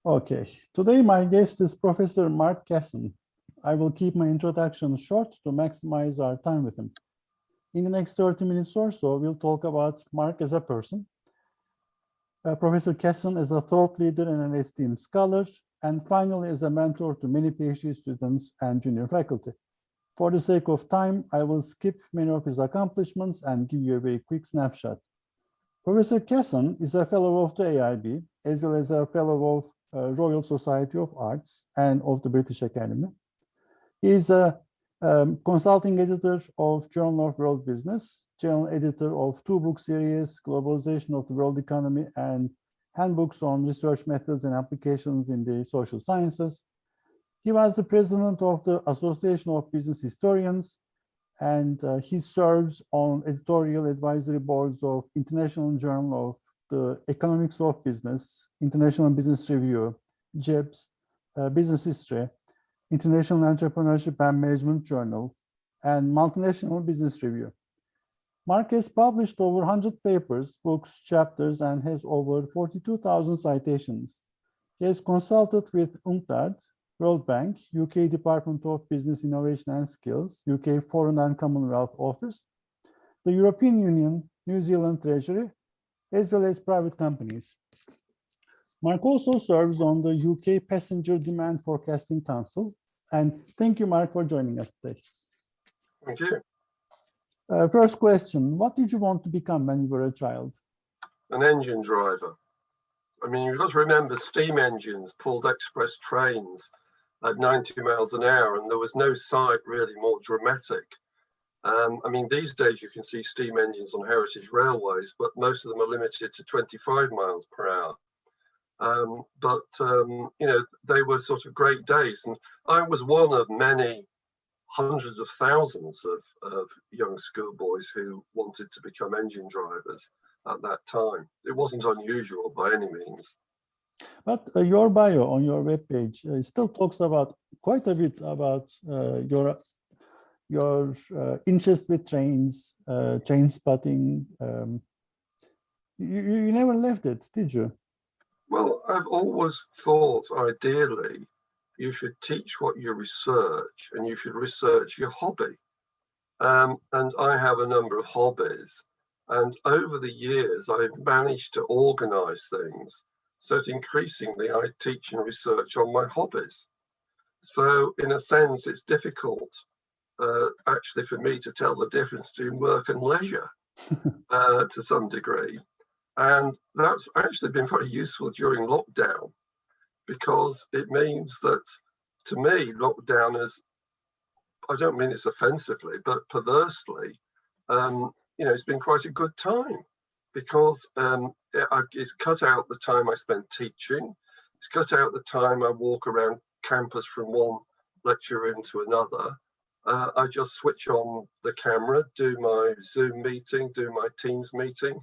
Okay, today my guest is Professor Mark Casson. I will keep my introduction short to maximize our time with him. In the next 30 minutes or so, we'll talk about Mark as a person, Professor Casson as a thought leader and an esteemed scholar, and finally as a mentor to many PhD students and junior faculty. For the sake of time, I will skip many of his accomplishments and give you a very quick snapshot. Professor Casson is a fellow of the AIB, as well as a fellow of Royal Society of Arts and of the British Academy. He is a consulting editor of Journal of World Business, general editor of 2 book series, Globalization of the World Economy and Handbooks on Research Methods and Applications in the Social Sciences. He was the president of the Association of Business Historians, and he serves on editorial advisory boards of International Journal of the Economics of Business, International Business Review, JEBS, Business History, International Entrepreneurship and Management Journal, and Multinational Business Review. Mark has published over 100 papers, books, chapters, and has over 42,000 citations. He has consulted with UNCTAD, World Bank, UK Department of Business Innovation and Skills, UK Foreign and Commonwealth Office, the European Union, New Zealand Treasury, as well as private companies. Mark also serves on the UK Passenger Demand Forecasting Council. And thank you, Mark, for joining us today. Thank you. First question, what did you want to become when you were a child? An engine driver. I mean, you've got to remember steam engines pulled express trains at 90 miles an hour, and there was no sight really more dramatic. I mean, these days you can see steam engines on heritage railways, but most of them are limited to 25 miles per hour. You know, they were sort of great days. And I was one of many hundreds of thousands of young schoolboys who wanted to become engine drivers at that time. It wasn't unusual by any means. But your bio on your webpage still talks about quite a bit about your interest with trains, train spotting. You never left it, did you? Well, I've always thought, ideally, you should teach what you research, and you should research your hobby. And I have a number of hobbies. And over the years, I've managed to organize things so that increasingly I teach and research on my hobbies. So in a sense, it's difficult actually for me to tell the difference between work and leisure to some degree. And that's actually been very useful during lockdown, because it means that, to me, lockdown is, I don't mean it's offensively, but perversely, you know, it's been quite a good time, because it's cut out the time I spend teaching. It's cut out the time I walk around campus from one lecture room to another. I just switch on the camera, do my Zoom meeting, do my Teams meeting,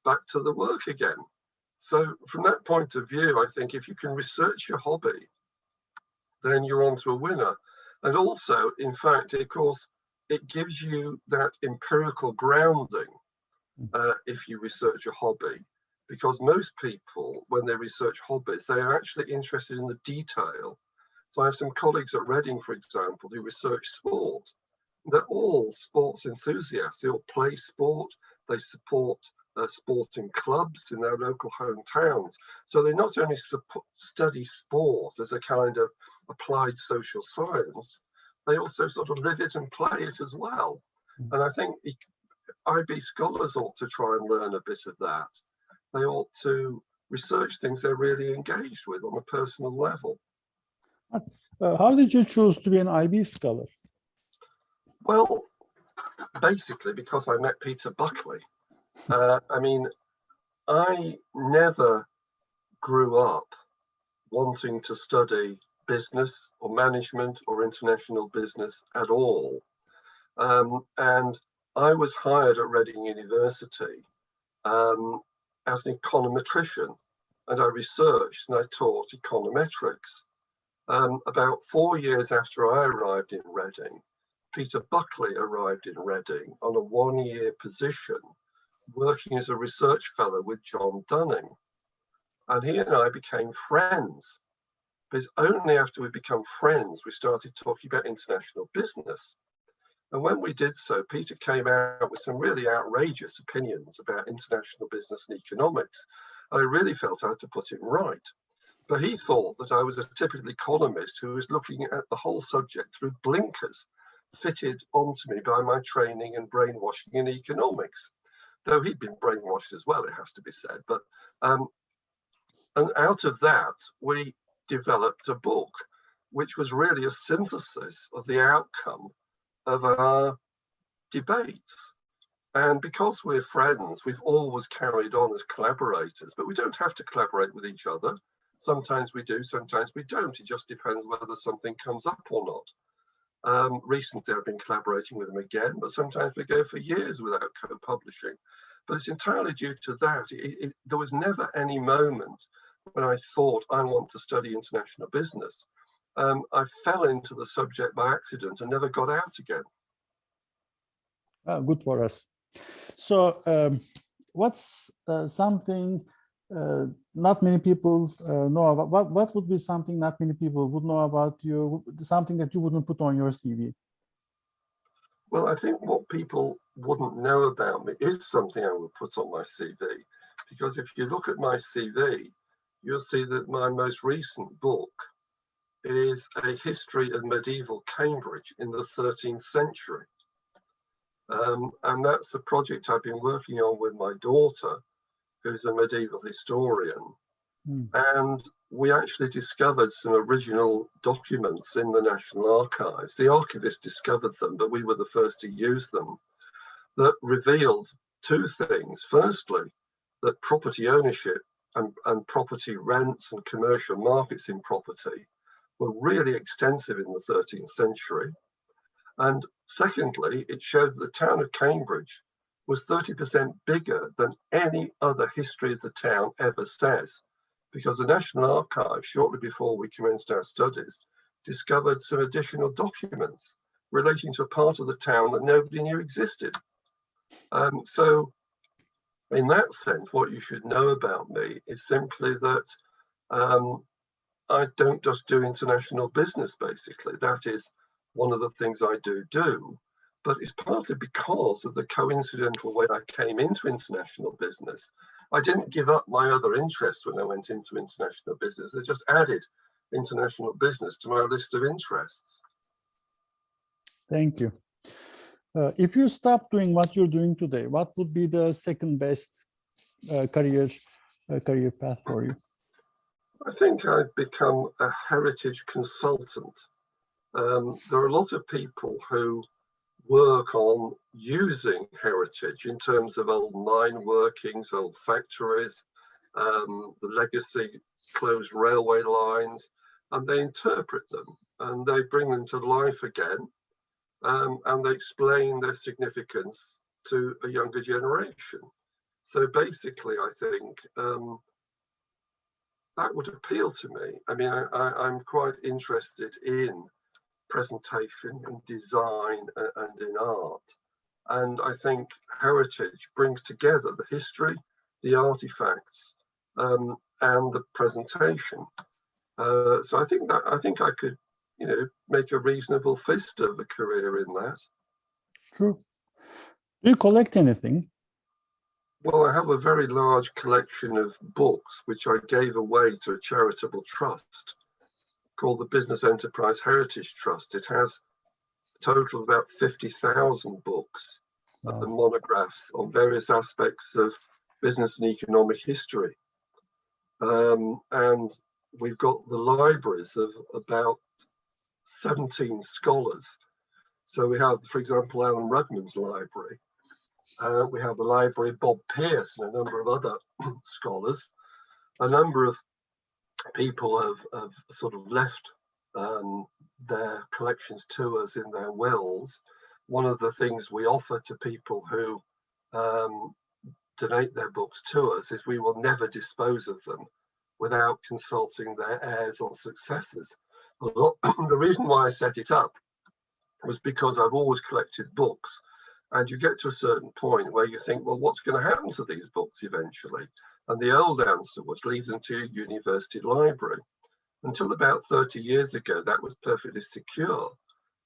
back to the work again. So from that point of view, I think if you can research your hobby, then you're on to a winner. And also, in fact, of course, it gives you that empirical grounding if you research a hobby, because most people, when they research hobbies, they are actually interested in the detail. So I have some colleagues at Reading, for example, who research sport. They're all sports enthusiasts. They all play sport. They support sporting clubs in their local hometowns. So they not only study sport as a kind of applied social science, they also sort of live it and play it as well. And I think IB scholars ought to try and learn a bit of that. They ought to research things they're really engaged with on a personal level. How did you choose to be an IB scholar? Well, basically because I met Peter Buckley. I mean, I never grew up wanting to study business or management or international business at all. And I was hired at Reading University as an econometrician, and I researched and I taught econometrics. About 4 years after I arrived in Reading, Peter Buckley arrived in Reading on a 1-year position working as a research fellow with John Dunning. And he and I became friends. But it's only after we become friends we started talking about international business. And when we did so, Peter came out with some really outrageous opinions about international business and economics. And I really felt I had to put him right. But he thought that I was a typical economist who was looking at the whole subject through blinkers fitted onto me by my training and brainwashing in economics. Though he'd been brainwashed as well, it has to be said. But and out of that, we developed a book, which was really a synthesis of the outcome of our debates. And because we're friends, we've always carried on as collaborators, but we don't have to collaborate with each other. Sometimes we do, sometimes we don't. It just depends whether something comes up or not. Recently, I've been collaborating with him again, but sometimes we go for years without co-publishing. But it's entirely due to that. There was never any moment when I thought I want to study international business. I fell into the subject by accident and never got out again. Good for us. So what's something not many people know about? What would be something not many people would know about you, something that you wouldn't put on your CV? Well, I think what people wouldn't know about me is something I would put on my CV. Because if you look at my CV, you'll see that my most recent book is a history of medieval Cambridge in the 13th century. And that's a project I've been working on with my daughter, who's a medieval historian. And we actually discovered some original documents in the National Archives. The archivist discovered them, but we were the first to use them, that revealed two things. Firstly, that property ownership and property rents and commercial markets in property were really extensive in the 13th century. And secondly, it showed that the town of Cambridge was 30% bigger than any other history of the town ever says, because the National Archives, shortly before we commenced our studies, discovered some additional documents relating to a part of the town that nobody knew existed. So in that sense, what you should know about me is simply that I don't just do international business, basically. That is one of the things I do, but it's partly because of the coincidental way I came into international business. I didn't give up my other interests when I went into international business. I just added international business to my list of interests. Thank you. If you stop doing what you're doing today, what would be the second best career path for you? I think I've become a heritage consultant. There are a lot of people who work on using heritage in terms of old mine workings, old factories, the legacy closed railway lines, and they interpret them and they bring them to life again, and they explain their significance to a younger generation. So basically, I think that would appeal to me. I mean, I'm quite interested in presentation and design and in art. And I think heritage brings together the history, the artifacts, and the presentation. So I think I could, make a reasonable fist of a career in that. True. Do you collect anything? Well, I have a very large collection of books which I gave away to a charitable trust called the Business Enterprise Heritage Trust. It has a total of about 50,000 books and monographs on various aspects of business and economic history. And we've got the libraries of about 17 scholars. So we have, for example, Alan Rudman's library. We have the library of Bob Pearce and a number of other scholars. A number of people have sort of left their collections to us in their wills. One of the things we offer to people who donate their books to us is we will never dispose of them without consulting their heirs or successors. The reason why I set it up was because I've always collected books, and you get to a certain point where you think, well, what's going to happen to these books eventually? And the old answer was leave them to your university library. Until about 30 years ago, that was perfectly secure.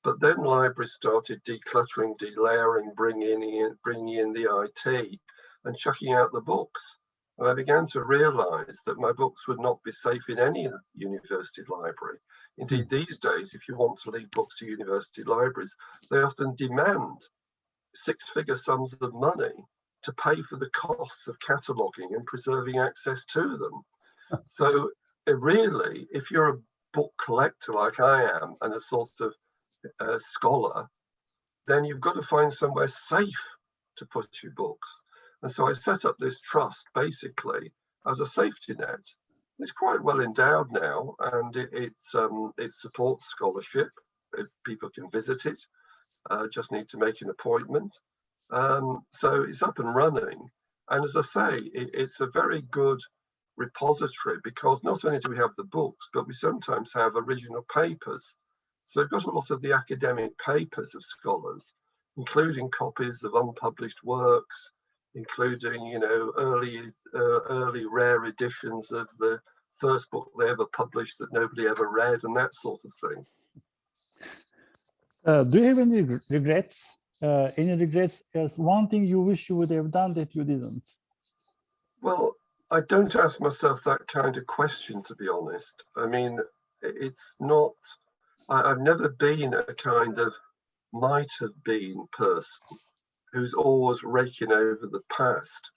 But then libraries started decluttering, delayering, bringing in the IT and chucking out the books. And I began to realize that my books would not be safe in any university library. Indeed, these days, if you want to leave books to university libraries, they often demand six-figure sums of money to pay for the costs of cataloguing and preserving access to them. So really, if you're a book collector like I am and a sort of scholar, then you've got to find somewhere safe to put your books. And so I set up this trust basically as a safety net. It's quite well endowed now, and it supports scholarship. People can visit it, just need to make an appointment. So it's up and running. And as I say, it's a very good repository, because not only do we have the books, but we sometimes have original papers. So we've got a lot of the academic papers of scholars, including copies of unpublished works, including, you know, early rare editions of the first book they ever published that nobody ever read, and that sort of thing. Do you have any regrets? Any regrets as one thing you wish you would have done that you didn't? Well, I don't ask myself that kind of question, to be honest. I mean, it's not, I've never been a kind of might have been person who's always raking over the past.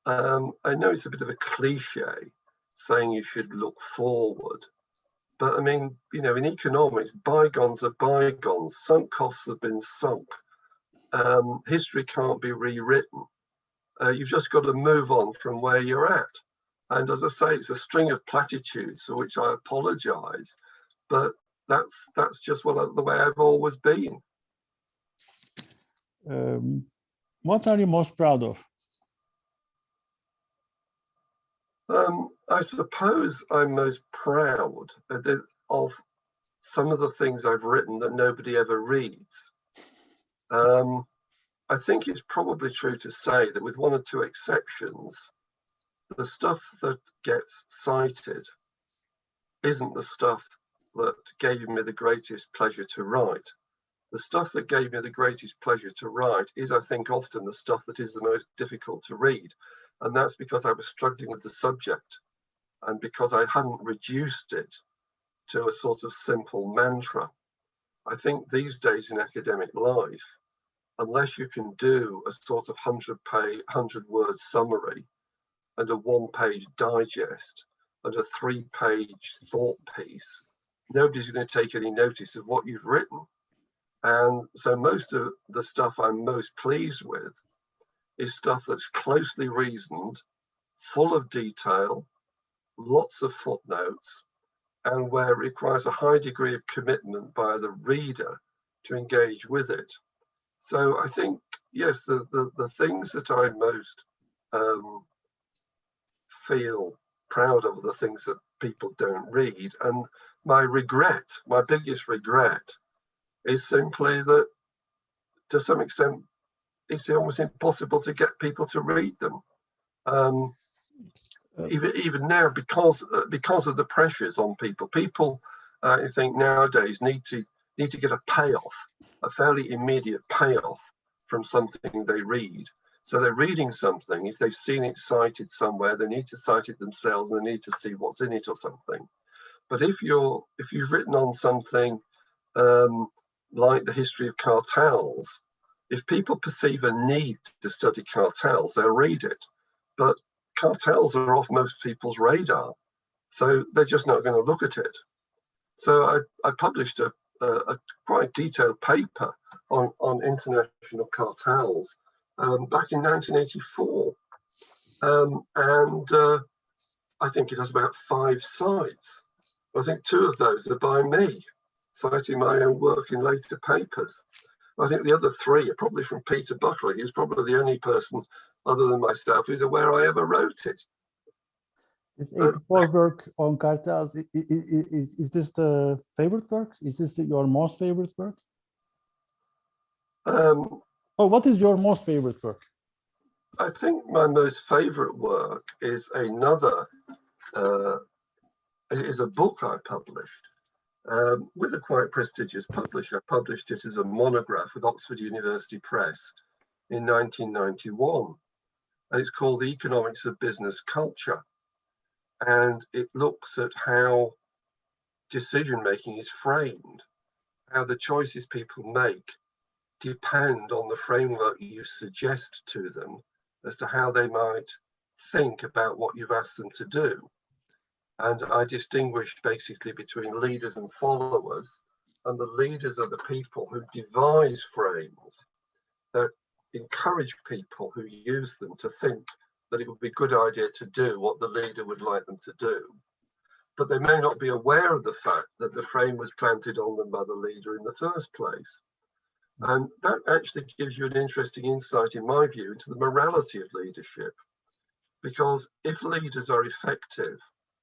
I know it's a bit of a cliche saying you should look forward, but I mean, you know, in economics, bygones are bygones. Sunk costs have been sunk. History can't be rewritten. You've just got to move on from where you're at. And as I say, it's a string of platitudes for which I apologize, but that's just the way I've always been. What are you most proud of? I suppose I'm most proud of some of the things I've written that nobody ever reads. I think it's probably true to say that with one or two exceptions, the stuff that gets cited isn't the stuff that gave me the greatest pleasure to write. The stuff that gave me the greatest pleasure to write is, I think, often the stuff that is the most difficult to read. And that's because I was struggling with the subject, and because I hadn't reduced it to a sort of simple mantra. I think these days in academic life, unless you can do a sort of 100-word summary and a 1-page digest and a 3-page thought piece, nobody's going to take any notice of what you've written. And so most of the stuff I'm most pleased with is stuff that's closely reasoned, full of detail, lots of footnotes, and where it requires a high degree of commitment by the reader to engage with it. So I think, yes, the things that I most feel proud of are the things that people don't read. And my biggest regret is simply that, to some extent, it's almost impossible to get people to read them. Even now, because of the pressures on people. People, I think nowadays need to get a payoff, a fairly immediate payoff from something they read. So they're reading something. If they've seen it cited somewhere, they need to cite it themselves, and they need to see what's in it or something. But if you've written on something like the history of cartels, if people perceive a need to study cartels, they'll read it. But cartels are off most people's radar, so they're just not going to look at it. So I published a quite detailed paper on international cartels back in 1984, and I think it has about 5 sites. I think 2 of those are by me, citing my own work in later papers. I think the other 3 are probably from Peter Buckley. He's probably the only person other than myself who's aware I ever wrote it. This editorial work on cartels, is this the favorite work? Is this your most favorite work? What is your most favorite work? I think my most favorite work is another is a book I published with a quite prestigious publisher. I published it as a monograph with Oxford University Press in 1991. And it's called The Economics of Business Culture. And it looks at how decision-making is framed, how the choices people make depend on the framework you suggest to them as to how they might think about what you've asked them to do. And I distinguish basically between leaders and followers, and the leaders are the people who devise frames that encourage people who use them to think that it would be a good idea to do what the leader would like them to do. But they may not be aware of the fact that the frame was planted on them by the leader in the first place. And that actually gives you an interesting insight, in my view, into the morality of leadership. Because if leaders are effective,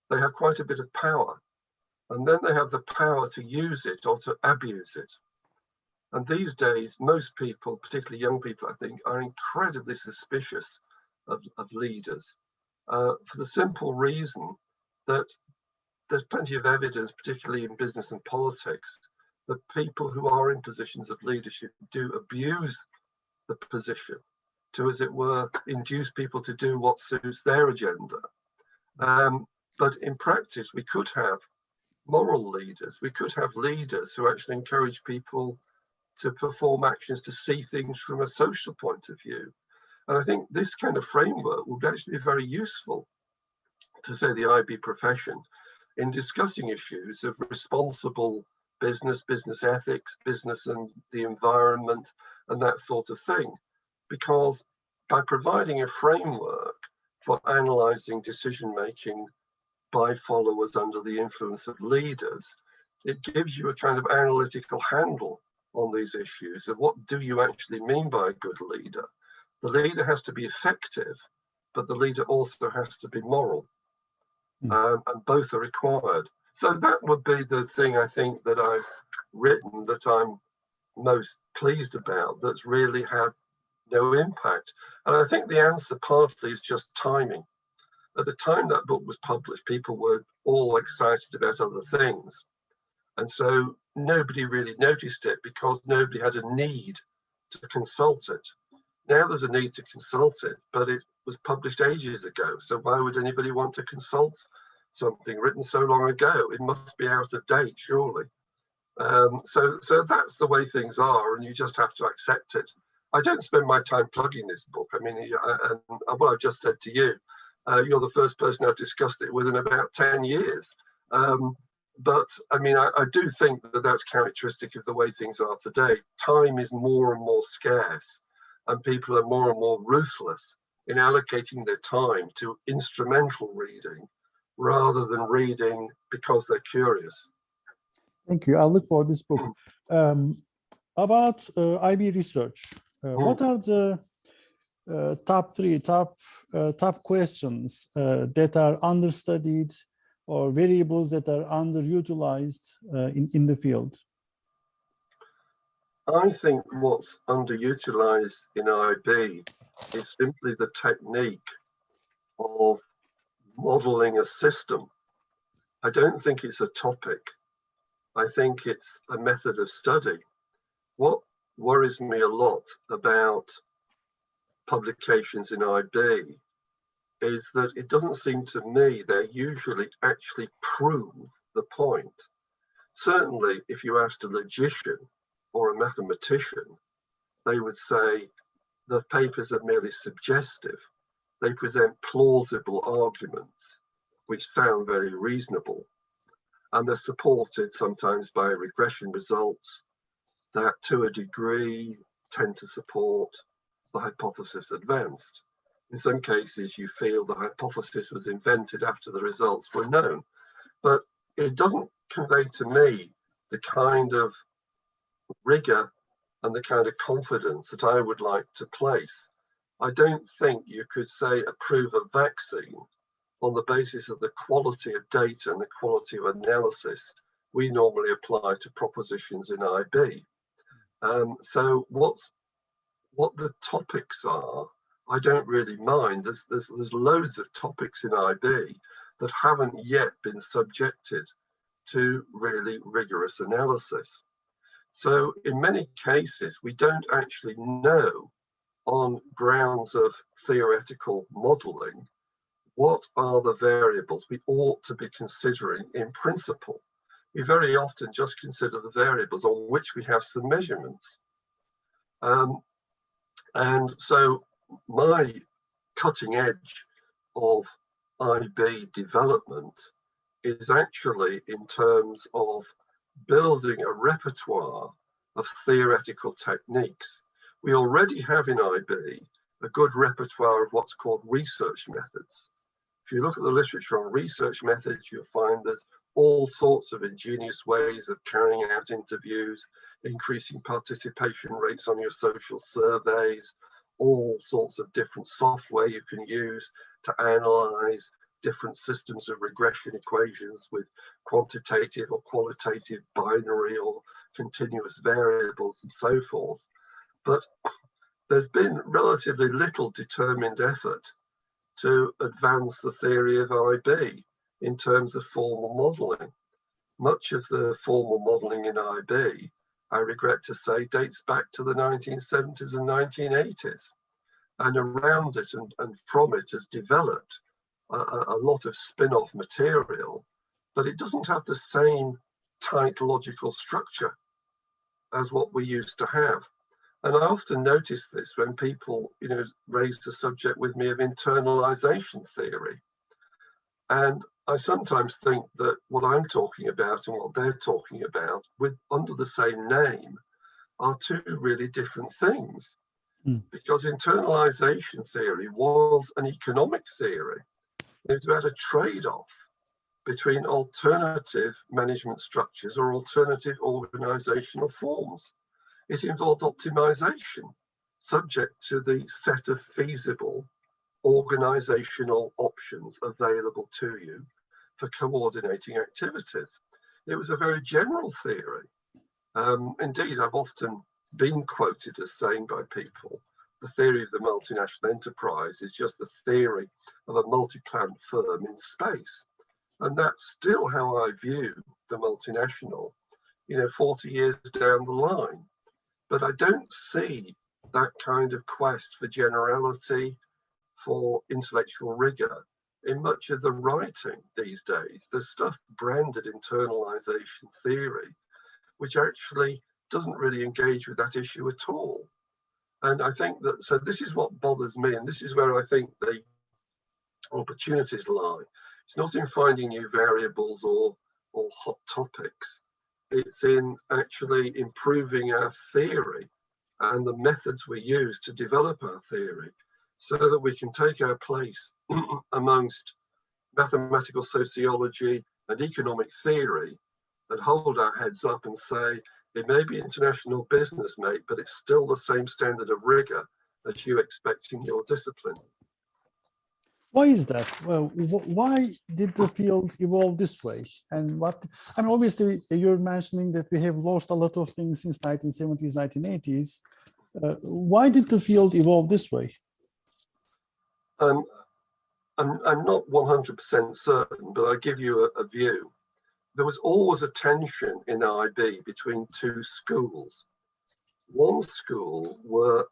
they have quite a bit of power. And then they have the power to use it or to abuse it. And these days, most people, particularly young people, I think, are incredibly suspicious of leaders for the simple reason that there's plenty of evidence, particularly in business and politics, that people who are in positions of leadership do abuse the position to, as it were, induce people to do what suits their agenda. But in practice, we could have moral leaders. We could have leaders who actually encourage people to perform actions to see things from a social point of view. And I think this kind of framework would actually be very useful to, say, the IB profession in discussing issues of responsible business, business ethics, business and the environment, and that sort of thing. Because by providing a framework for analysing decision-making by followers under the influence of leaders, it gives you a kind of analytical handle on these issues of what do you actually mean by a good leader. The leader has to be effective, but the leader also has to be moral. And both are required. So that would be the thing I think that I've written that I'm most pleased about, that's really had no impact. And I think the answer partly is just timing. At the time that book was published, people were all excited about other things. And so nobody really noticed it because nobody had a need to consult it. Now there's a need to consult it, but it was published ages ago. So why would anybody want to consult something written so long ago? It must be out of date, surely. So that's the way things are, and you just have to accept it. I don't spend my time plugging this book. I mean, and what I've just said to you, you're the first person I've discussed it with in about 10 years. But I mean, I do think that that's characteristic of the way things are today. Time is more and more scarce, and people are more and more ruthless in allocating their time to instrumental reading rather than reading because they're curious. Thank you. I'll look for this book. About IB research, what are the top questions that are understudied or variables that are underutilized in the field? I think what's underutilized in IB is simply the technique of modeling a system. I don't think it's a topic. I think it's a method of study. What worries me a lot about publications in IB is that it doesn't seem to me they usually actually prove the point. Certainly, if you asked a logician or a mathematician, they would say the papers are merely suggestive. They present plausible arguments, which sound very reasonable. And they're supported sometimes by regression results that, to a degree, tend to support the hypothesis advanced. In some cases, you feel the hypothesis was invented after the results were known. But it doesn't convey to me the kind of rigor and the kind of confidence that I would like to place. I don't think you could say approve a vaccine on the basis of the quality of data and the quality of analysis we normally apply to propositions in IB. So what the topics are, I don't really mind. There's loads of topics in IB that haven't yet been subjected to really rigorous analysis. So in many cases, we don't actually know on grounds of theoretical modeling what are the variables we ought to be considering in principle. We very often just consider the variables on which we have some measurements. And so my cutting edge of IB development is actually in terms of building a repertoire of theoretical techniques. We already have in IB a good repertoire of what's called research methods. If you look at the literature on research methods, you'll find there's all sorts of ingenious ways of carrying out interviews, increasing participation rates on your social surveys, all sorts of different software you can use to analyze different systems of regression equations with quantitative or qualitative binary or continuous variables and so forth. But there's been relatively little determined effort to advance the theory of IB in terms of formal modeling. Much of the formal modeling in IB, I regret to say, dates back to the 1970s and 1980s. And around it and from it has developed a lot of spin-off material, but it doesn't have the same tight logical structure as what we used to have. And I often notice this when people, raise the subject with me of internalization theory. And I sometimes think that what I'm talking about and what they're talking about under the same name are two really different things. Because internalization theory was an economic theory. It was about a trade-off between alternative management structures or alternative organizational forms. It involved optimization, subject to the set of feasible organizational options available to you for coordinating activities. It was a very general theory. Indeed, I've often been quoted as saying by people, the theory of the multinational enterprise is just the theory of a multi-plant firm in space. And that's still how I view the multinational, 40 years down the line. But I don't see that kind of quest for generality, for intellectual rigor in much of the writing these days. There's stuff branded internalization theory, which actually doesn't really engage with that issue at all. And I think that, so this is what bothers me, and this is where I think the opportunities lie. It's not in finding new variables or hot topics. It's in actually improving our theory and the methods we use to develop our theory so that we can take our place amongst mathematical sociology and economic theory and hold our heads up and say, it may be international business, mate, but it's still the same standard of rigor that you expect in your discipline. Why is that? Well, why did the field evolve this way? And obviously you're mentioning that we have lost a lot of things since 1970s, 1980s. Why did the field evolve this way? I'm not 100% certain, but I'll give you a view. There was always a tension in IB between two schools. One school were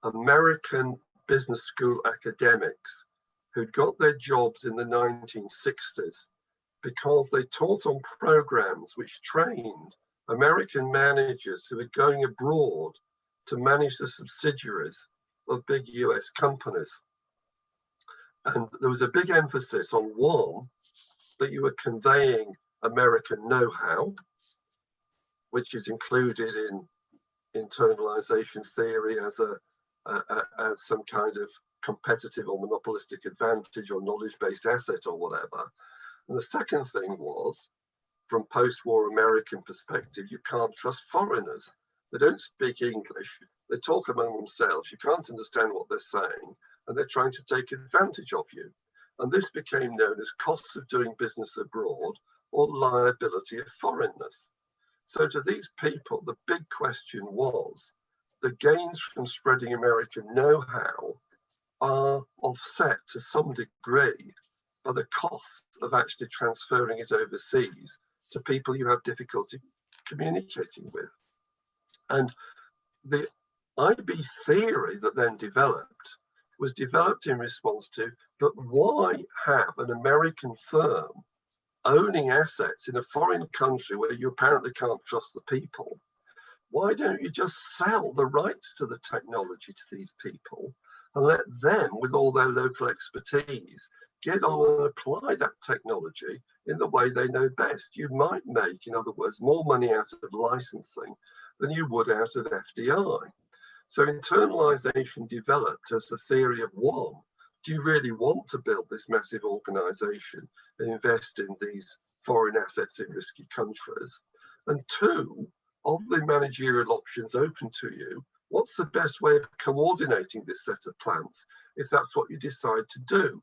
American business school academics who'd got their jobs in the 1960s because they taught on programs which trained American managers who were going abroad to manage the subsidiaries of big US companies. And there was a big emphasis on one, that you were conveying American know-how, which is included in internalization theory as some kind of competitive or monopolistic advantage or knowledge-based asset or whatever. And the second thing was, from post-war American perspective, you can't trust foreigners. They don't speak English. They talk among themselves. You can't understand what they're saying, and they're trying to take advantage of you. And this became known as costs of doing business abroad or liability of foreignness. So to these people, the big question was, the gains from spreading American know-how are offset to some degree by the cost of actually transferring it overseas to people you have difficulty communicating with. And the IB theory that then developed was developed in response to, but why have an American firm owning assets in a foreign country where you apparently can't trust the people? Why don't you just sell the rights to the technology to these people and let them, with all their local expertise, get on and apply that technology in the way they know best? You might make, in other words, more money out of licensing than you would out of FDI. So internalization developed as the theory of, one, do you really want to build this massive organization and invest in these foreign assets in risky countries? And two, of the managerial options open to you, what's the best way of coordinating this set of plans if that's what you decide to do?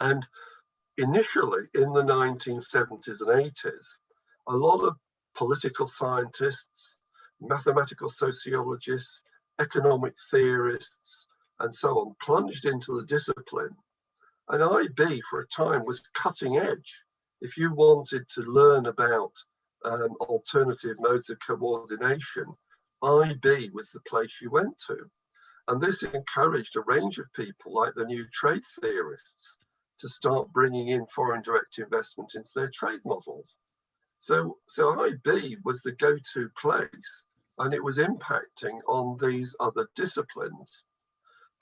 And initially in the 1970s and 80s, a lot of political scientists, mathematical sociologists, economic theorists, and so on, plunged into the discipline. And IB for a time was cutting edge. If you wanted to learn about alternative modes of coordination, IB was the place you went to. And this encouraged a range of people like the new trade theorists to start bringing in foreign direct investment into their trade models. So IB was the go-to place, and it was impacting on these other disciplines.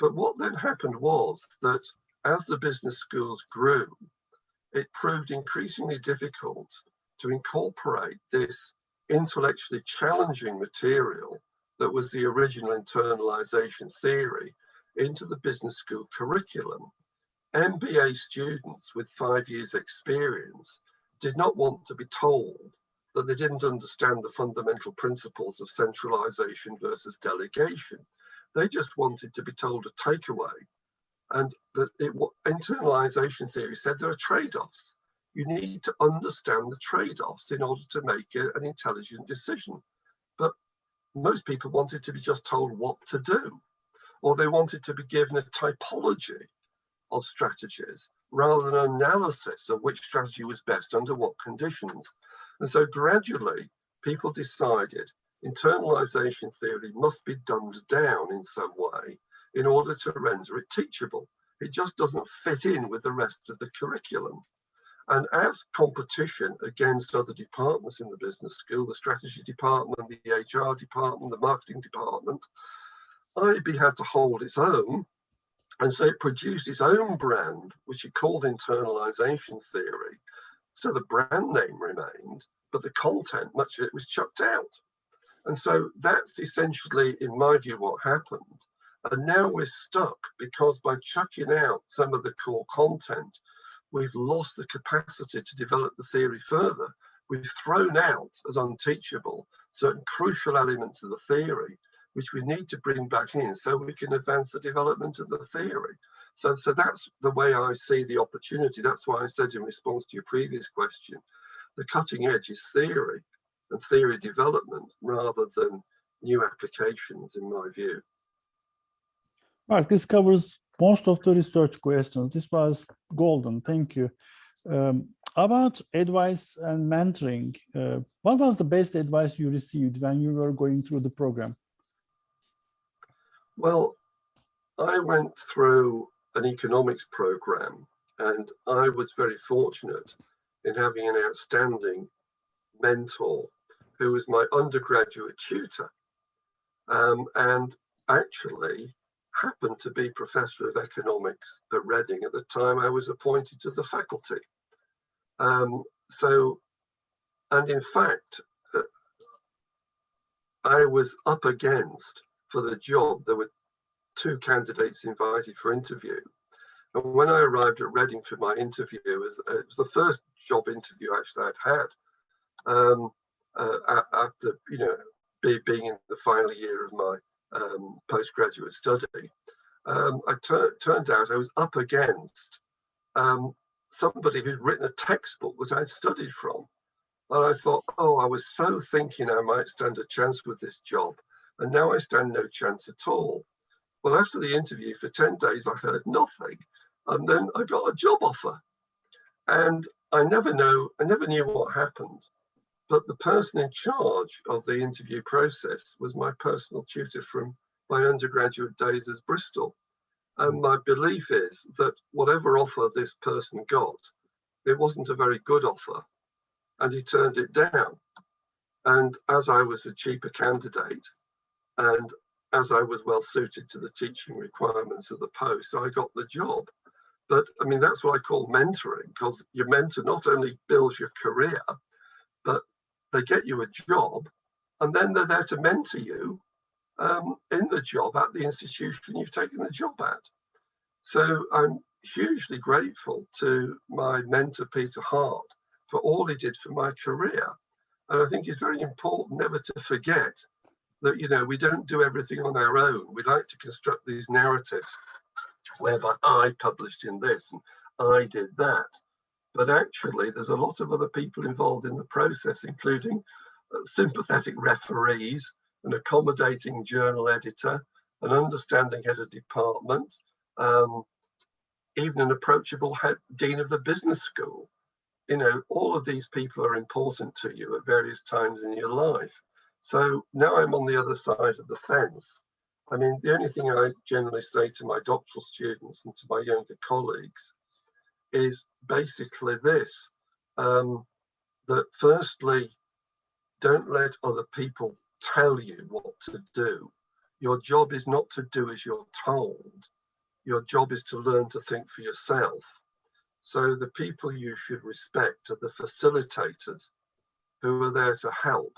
But what then happened was that as the business schools grew, it proved increasingly difficult to incorporate this intellectually challenging material that was the original internalization theory into the business school curriculum. MBA students with 5 years experience did not want to be told that they didn't understand the fundamental principles of centralization versus delegation. They just wanted to be told a takeaway. And that internalization theory said there are trade-offs. You need to understand the trade-offs in order to make an intelligent decision. But most people wanted to be just told what to do, or they wanted to be given a typology of strategies rather than an analysis of which strategy was best under what conditions. And so gradually, people decided internalization theory must be dumbed down in some way in order to render it teachable. It just doesn't fit in with the rest of the curriculum. And as competition against other departments in the business school, the strategy department, the HR department, the marketing department, IB had to hold its own. And so it produced its own brand, which it called internalization theory. So the brand name remained, but the content, much of it was chucked out. And so that's essentially, in my view, what happened. And now we're stuck because by chucking out some of the core content, we've lost the capacity to develop the theory further. We've thrown out as unteachable certain crucial elements of the theory, which we need to bring back in so we can advance the development of the theory. So that's the way I see the opportunity. That's why I said in response to your previous question, the cutting edge is theory and theory development rather than new applications, in my view. Mark, this covers most of the research questions. This was golden. Thank you. About advice and mentoring, what was the best advice you received when you were going through the program? Well, I went through an economics program, and I was very fortunate in having an outstanding mentor who was my undergraduate tutor, and actually happened to be professor of economics at Reading at the time I was appointed to the faculty. And in fact, I was up against, for the job, there were 2 candidates invited for interview. And when I arrived at Reading for my interview, it was the first job interview actually I'd had after, being in the final year of my postgraduate study. Turned out I was up against somebody who'd written a textbook that I'd studied from. And I thought, I was so thinking I might stand a chance with this job, and now I stand no chance at all. Well, after the interview for 10 days, I heard nothing. And then I got a job offer, and I never knew what happened. But the person in charge of the interview process was my personal tutor from my undergraduate days at Bristol. And my belief is that whatever offer this person got, it wasn't a very good offer, and he turned it down. And as I was a cheaper candidate, and as I was well suited to the teaching requirements of the post, I got the job. But I mean, that's what I call mentoring, because your mentor not only builds your career, but they get you a job, and then they're there to mentor you in the job at the institution you've taken the job at. So I'm hugely grateful to my mentor, Peter Hart, for all he did for my career. And I think it's very important never to forget that, you know, we don't do everything on our own. We like to construct these narratives whereby I published in this and I did that. But actually, there's a lot of other people involved in the process, including sympathetic referees, an accommodating journal editor, an understanding head of department, even an approachable dean of the business school. You know, all of these people are important to you at various times in your life. So now I'm on the other side of the fence. I mean, the only thing I generally say to my doctoral students and to my younger colleagues is basically this, that firstly, don't let other people tell you what to do. Your job is not to do as you're told. Your job is to learn to think for yourself. So the people you should respect are the facilitators who are there to help,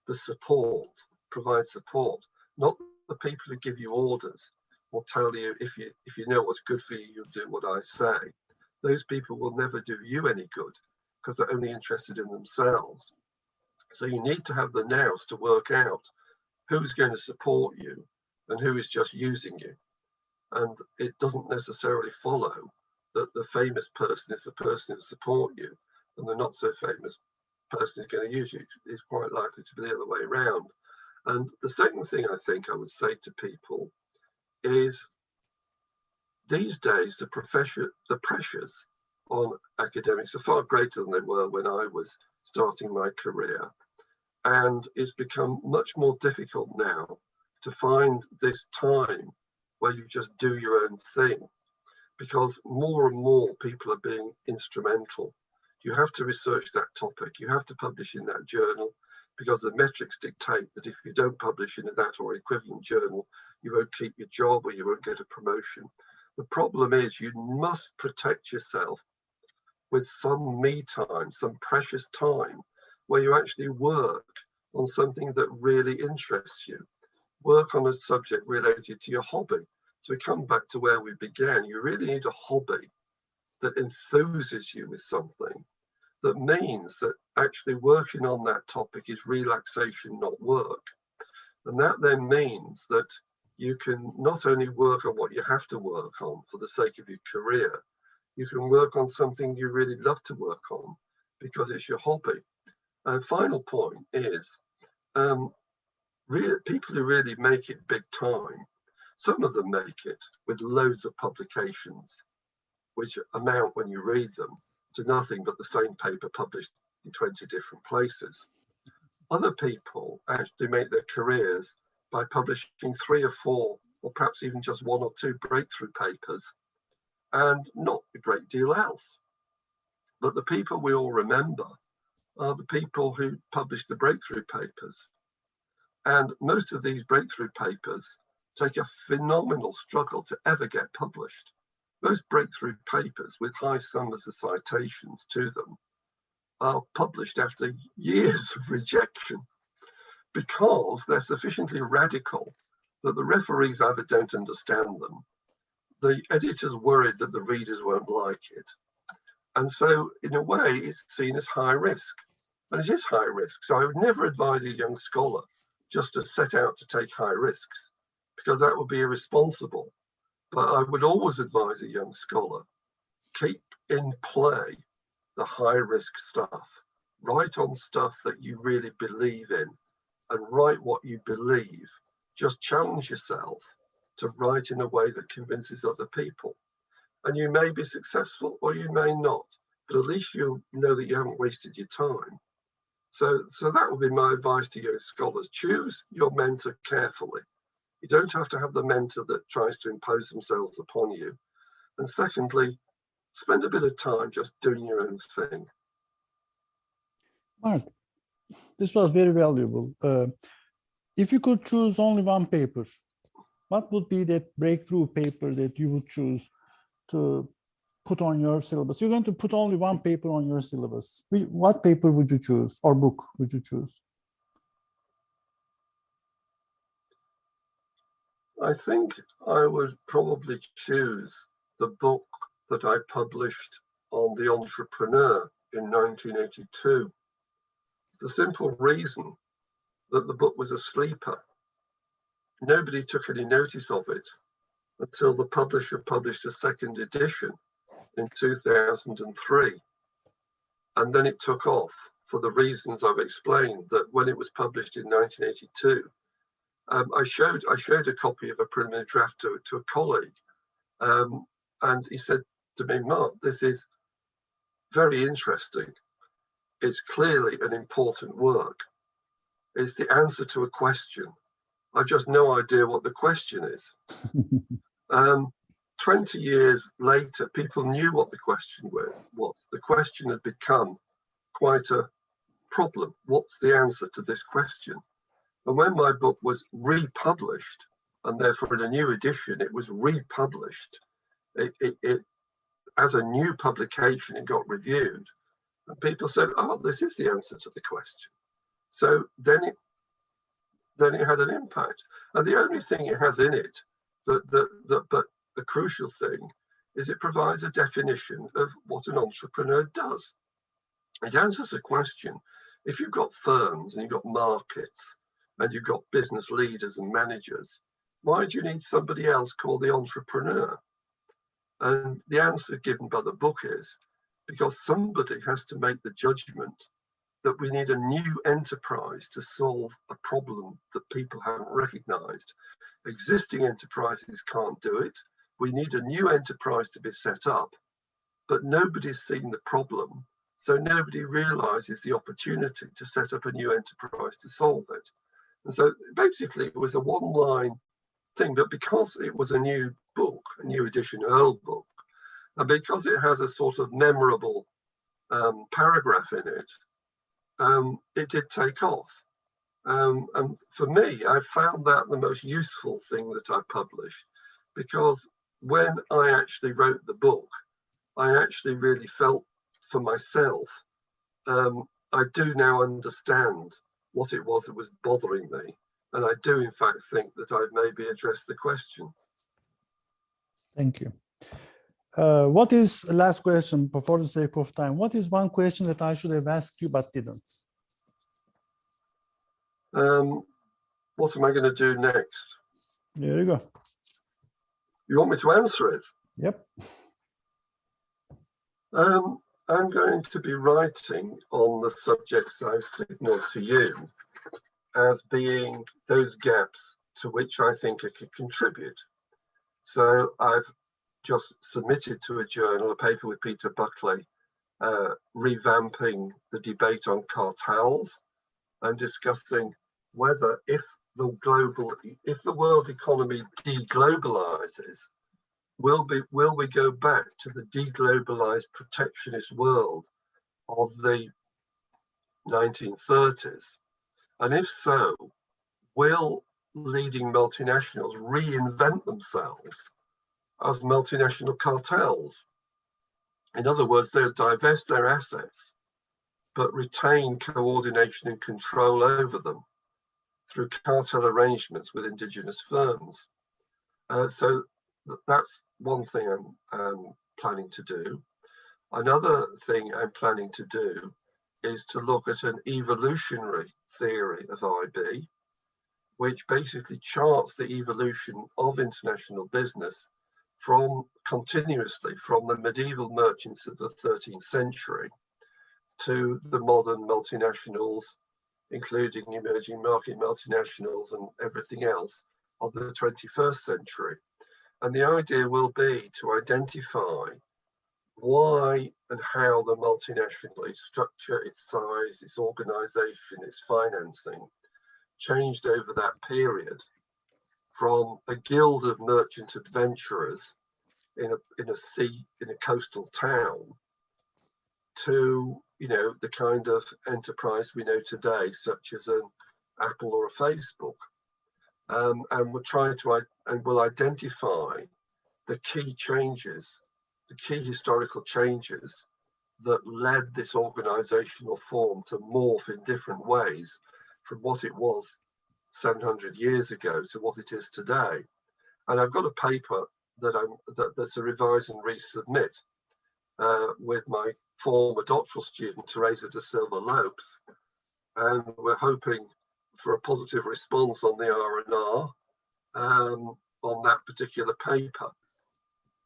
the support, provide support, not the people who give you orders or tell you if you know what's good for you, you'll do what I say. Those people will never do you any good because they're only interested in themselves. So you need to have the nous to work out who's going to support you and who is just using you. And it doesn't necessarily follow that the famous person is the person who support you and the not so famous person is going to use you. It's quite likely to be the other way around. And the second thing I think I would say to people is these days the pressures on academics are far greater than they were when I was starting my career. And it's become much more difficult now to find this time where you just do your own thing, because more and more people are being instrumental. You have to research that topic, you have to publish in that journal, because the metrics dictate that if you don't publish in that or equivalent journal, you won't keep your job or you won't get a promotion. The problem is you must protect yourself with some me time, some precious time, where you actually work on something that really interests you. Work on a subject related to your hobby. So we come back to where we began. You really need a hobby that enthuses you with something, that means that actually working on that topic is relaxation, not work. And that then means that you can not only work on what you have to work on for the sake of your career, you can work on something you really love to work on because it's your hobby. And final point is, people who really make it big time, some of them make it with loads of publications, which amount, when you read them, to nothing but the same paper published in 20 different places. Other people actually make their careers by publishing 3 or 4, or perhaps even just 1 or 2 breakthrough papers, and not a great deal else. But the people we all remember are the people who published the breakthrough papers. And most of these breakthrough papers take a phenomenal struggle to ever get published. Most breakthrough papers with high numbers of citations to them are published after years of rejection because they're sufficiently radical that the referees either don't understand them, the editor's worried that the readers won't like it. And so in a way, it's seen as high risk. And it is high risk. So I would never advise a young scholar just to set out to take high risks, because that would be irresponsible. But I would always advise a young scholar, keep in play the high risk stuff. Write on stuff that you really believe in and write what you believe. Just challenge yourself to write in a way that convinces other people. and you may be successful or you may not, but at least you know that you haven't wasted your time. So that would be my advice to you scholars. Choose your mentor carefully. You don't have to have the mentor that tries to impose themselves upon you. And secondly, spend a bit of time just doing your own thing. Mark, this was very valuable. If you could choose only one paper, what would be that breakthrough paper that you would choose to put on your syllabus? You're going to put only one paper on your syllabus. What paper would you choose, or book would you choose? I think I would probably choose the book that I published on the entrepreneur in 1982. The simple reason that the book was a sleeper. Nobody took any notice of it until the publisher published a second edition in 2003. And then it took off for the reasons I've explained, that when it was published in 1982, I showed a copy of a preliminary draft to a colleague, and he said to me, Mark, this is very interesting. It's clearly an important work. It's the answer to a question. I've just no idea what the question is. 20 years later, people knew what the question was. The question had become quite a problem. What's the answer to this question? And when my book was republished, and therefore in a new edition, it was republished, it as a new publication, it got reviewed, and people said, oh, this is the answer to the question. So then it had an impact. And the only thing it has in it, but the crucial thing, is it provides a definition of what an entrepreneur does. It answers a question. If you've got firms and you've got markets and you've got business leaders and managers, why do you need somebody else called the entrepreneur? And the answer given by the book is because somebody has to make the judgment that we need a new enterprise to solve a problem that people haven't recognized. Existing enterprises can't do it. We need a new enterprise to be set up, but nobody's seen the problem. So nobody realizes the opportunity to set up a new enterprise to solve it. And so basically it was a one-line thing, but because it was a new book, a new edition Earl book, and because it has a sort of memorable paragraph in it, it did take off. And for me, I found that the most useful thing that I published, because when I actually wrote the book, I actually really felt for myself, I do now understand what it was that was bothering me. And I do, in fact, think that I've maybe addressed the question. Thank you. What is, last question, for the sake of time, what is one question that I should have asked you but didn't? What am I going to do next? There you go. You want me to answer it? Yep. I'm going to be writing on the subjects I've signaled to you as being those gaps to which I think I could contribute. So I've just submitted to a journal a paper with Peter Buckley, revamping the debate on cartels and discussing whether if the world economy deglobalizes, will we go back to the deglobalized protectionist world of the 1930s? And if so, will leading multinationals reinvent themselves as multinational cartels? In other words, they'll divest their assets, but retain coordination and control over them through cartel arrangements with indigenous firms. So that's one thing I'm planning to do. Another thing I'm planning to do is to look at an evolutionary theory of IB, which basically charts the evolution of international business continuously from the medieval merchants of the 13th century to the modern multinationals, including emerging market multinationals and everything else of the 21st century. And the idea will be to identify why and how the multinational, its structure, its size, its organization, its financing changed over that period from a guild of merchant adventurers in a coastal town to, you know, the kind of enterprise we know today, such as an Apple or a Facebook. And we'll identify the key changes, the key historical changes that led this organizational form to morph in different ways from what it was 700 years ago to what it is today. And I've got a paper that's a revise and resubmit with my former doctoral student, Teresa de Silva Lopes. And we're hoping for a positive response on the R&R on that particular paper.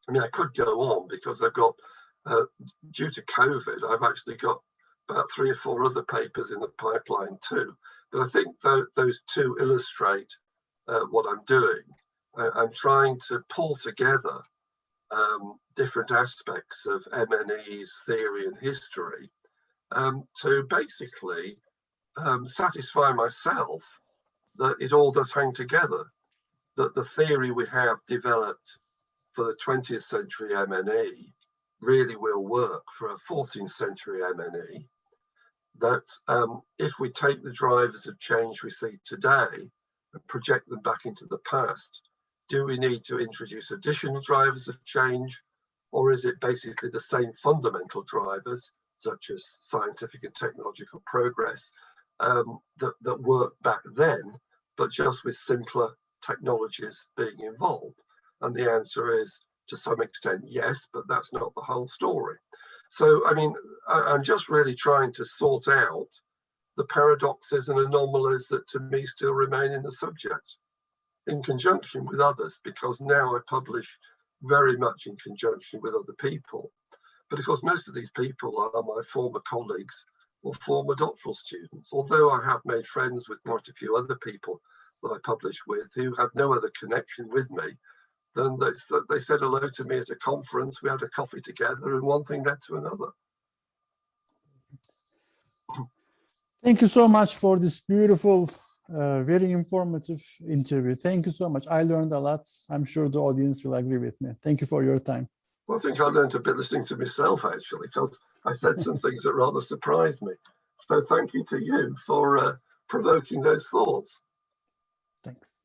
I mean, I could go on because I've got, due to COVID, I've actually got about 3 or 4 other papers in the pipeline too. But I think those two illustrate what I'm doing. I'm trying to pull together different aspects of MNE's theory and history to basically satisfy myself that it all does hang together, that the theory we have developed for the 20th century MNE really will work for a 14th century MNE, that if we take the drivers of change we see today and project them back into the past, do we need to introduce additional drivers of change, or is it basically the same fundamental drivers, such as scientific and technological progress, that worked back then, but just with simpler technologies being involved? And the answer is, to some extent, yes, but that's not the whole story. So, I mean, I'm just really trying to sort out the paradoxes and anomalies that to me still remain in the subject, in conjunction with others, because now I publish very much in conjunction with other people. But of course, most of these people are my former colleagues or former doctoral students, although I have made friends with quite a few other people that I publish with who have no other connection with me than they said hello to me at a conference, we had a coffee together, and one thing led to another. Thank you so much for this beautiful, very informative interview. Thank you so much. I learned a lot. I'm sure the audience will agree with me. Thank you for your time. Well, I think I learned a bit listening to myself, actually, because I said some things that rather surprised me. So thank you to you for provoking those thoughts. Thanks.